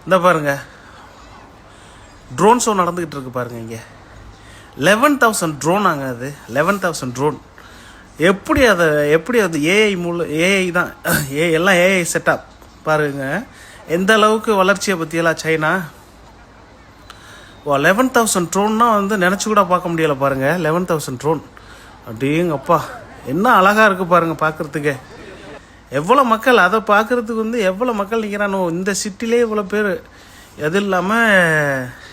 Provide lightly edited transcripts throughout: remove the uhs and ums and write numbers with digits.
இந்த பாருங்க, drone show நடந்துக்கிட்டு இருக்கு பாருங்க. இங்கே 11,000 ட்ரோனாங்க. அது 11,000 ட்ரோன். எப்படி அது ஏஐ தான், எல்லாம் ஏஐ செட்டப் பாருங்க. எந்த அளவுக்கு வளர்ச்சியை பற்றியெல்லாம் சைனா 11,000 ட்ரோன்னா வந்து நினச்சி கூட பார்க்க முடியலை பாருங்க. 11,000 ட்ரோன் அப்படிங்கப்பா, என்ன அழகாக இருக்குது பாருங்கள் பார்க்குறதுக்கே. எவ்வளோ மக்கள், அதை பார்க்குறதுக்கு வந்து எவ்வளோ மக்கள் நிற்கிறானோ இந்த சிட்டிலே இவ்வளோ பேர். எது இல்லாமல்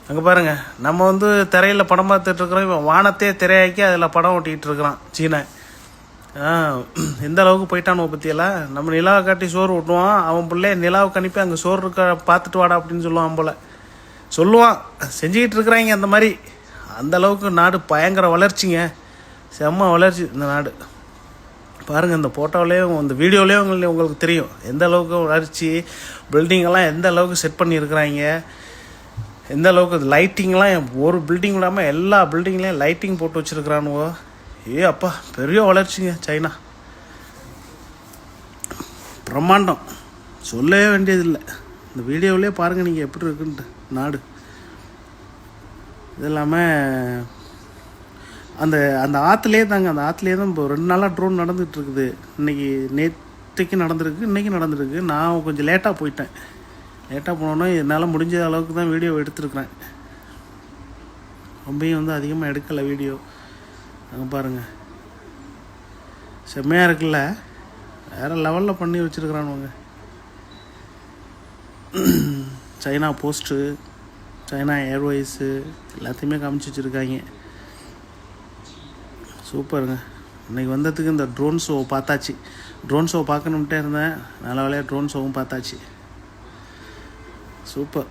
அங்கே பாருங்கள், நம்ம வந்து திரையில் படம் பார்த்துட்ருக்குறோம், இவன் வானத்தையே திரையாக்கி அதில் படம் ஓட்டிகிட்டு இருக்கிறான் சீனை. எந்த அளவுக்கு போயிட்டானோ பற்றியெல்லாம். நம்ம நிலாவை காட்டி சோறு ஊட்டுவான், அவன் பிள்ளைய நிலாவுக்கு அனுப்பி அங்கே சோறு இருக்க பார்த்துட்டு வாடா அப்படின்னு சொல்லுவான் போல். சொல்லுவான், செஞ்சுக்கிட்டு இருக்கிறாங்க அந்த மாதிரி. அந்த அளவுக்கு நாடு பயங்கர வளர்ச்சிங்க, செம்ம வளர்ச்சி இந்த நாடு. பாருங்கள், இந்த ஃபோட்டோவிலேயும் இந்த வீடியோலேயும் உங்களுக்கு தெரியும் எந்த அளவுக்கு வளர்ச்சி. பில்டிங்கெல்லாம் எந்த அளவுக்கு செட் பண்ணியிருக்கிறாங்க, எந்த அளவுக்கு லைட்டிங்லாம் ஒரு பில்டிங் இல்லாமல் எல்லா பில்டிங்லேயும் லைட்டிங் போட்டு வச்சுருக்குறானுவோ. அப்பா, பெரிய வளர்ச்சிங்க சைனா, பிரம்மாண்டம், சொல்லவே வேண்டியதில்லை. இந்த வீடியோவிலே பாருங்கள் நீங்கள் எப்படி இருக்குன்ட்டு நாடு. இது இல்லாமல் அந்த ஆற்றுலேயே தாங்க, அந்த ஆற்றுலேயே தான் இப்போ 2 நாளாக ட்ரோன் நடந்துகிட்டு இருக்குது. நேற்றுக்கு நடந்திருக்கு, இன்றைக்கி நடந்துருக்கு. நான் கொஞ்சம் லேட்டாக போயிட்டேன். லேட்டாக போனோன்னா என்னால் முடிஞ்ச அளவுக்கு தான் வீடியோ எடுத்துருக்குறேன். ரொம்பையும் வந்து அதிகமாக எடுக்கலை வீடியோ. அங்கே பாருங்கள், செம்மையாக இருக்குல்ல, வேறு லெவலில் பண்ணி வச்சுருக்குறானுங்க. சைனா போஸ்ட்டு, சைனா ஏர்வேஸு எல்லாத்தையுமே காமிச்சு வச்சுருக்காங்க. சூப்பருங்க. இன்றைக்கி வந்ததுக்கு இந்த ட்ரோன் ஷோ பார்த்தாச்சு. ட்ரோன் ஷோ பார்க்கணுன்ட்டே இருந்தேன், நல்ல வேலையாக ட்ரோன் ஷோவும் பார்த்தாச்சு. சூப்பர்.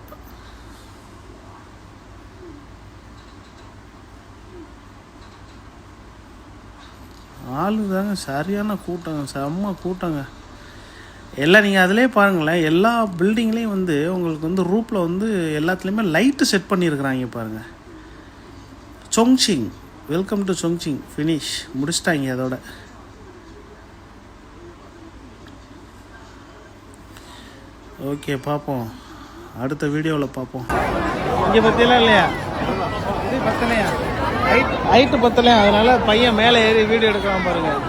ஆளு தாங்க சரியான கூட்டங்க, செம்ம கூட்டங்க. எல்லாம் நீங்கள் அதிலே பாருங்களேன், எல்லா பில்டிங்லேயும் வந்து உங்களுக்கு வந்து ரூப்பில் வந்து எல்லாத்துலேயுமே லைட்டு செட் பண்ணியிருக்கிறாங்க பாருங்கள். சொங்சிங், வெல்கம் டு சொங்சிங், ஃபினிஷ் முடிச்சிட்டாங்க அதோட. ஓகே, பார்ப்போம் அடுத்த வீடியோவில் பார்ப்போம். இங்கே பற்றியெல்லாம் இல்லையா, இது பத்தலையா, ஹைட்டு பத்தலையா, அதனால் பையன் மேலே ஏறி வீடியோ எடுக்கலாம் பாருங்கள்.